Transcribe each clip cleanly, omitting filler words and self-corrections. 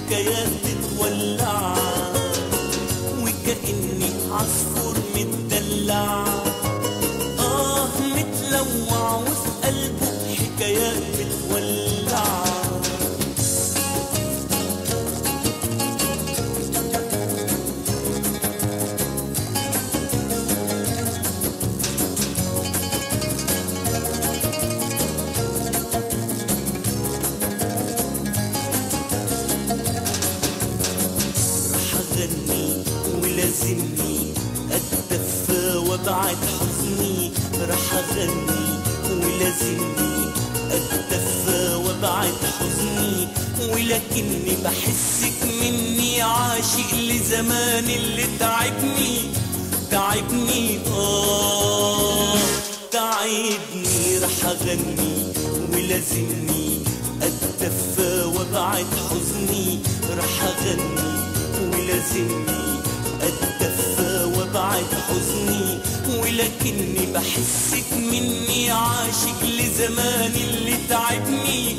حكايات بتولع، وكأني عصفور متدلع، متلوع وفي قلبه حكايات بتولع. ولازمني أتدفى وأبعد حزني، راح أغني ولازمني أتدفى وأبعد حزني، ولكني بحسك مني عاشق لزمان اللي تعبني تعبني تعبني. راح أغني ولازمني أتدفى وأبعد حزني، راح أغني ولازمني أتدفى وأبعد حزني، ولكني بحسك مني عاشق لزمان اللي تعبني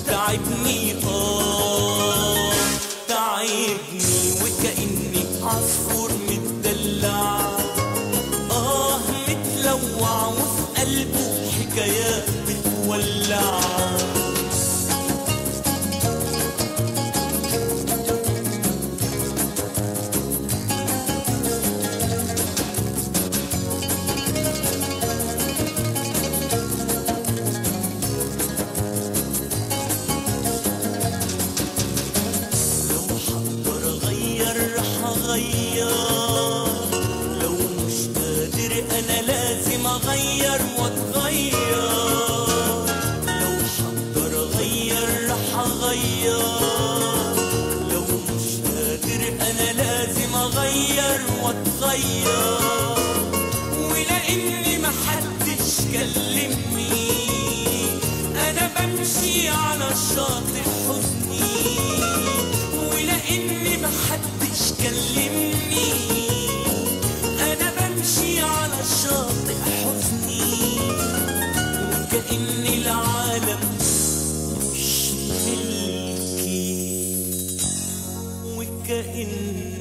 تعبني تعبني. وكأني عصفور متدلع متلوع وفي قلبه حكايات بتولع. لو مش قادر أنا لازم أغير وأتغير، لو حقدر أغير رح أغير، لو مش قادر أنا لازم أغير وأتغير. ولأني محدش كلمني أنا بمشي على شاطئ حزني، ولأني محدش كلمني أنا بمشي على شاطئ حزني، وكأن العالم مش ملكي، وكأن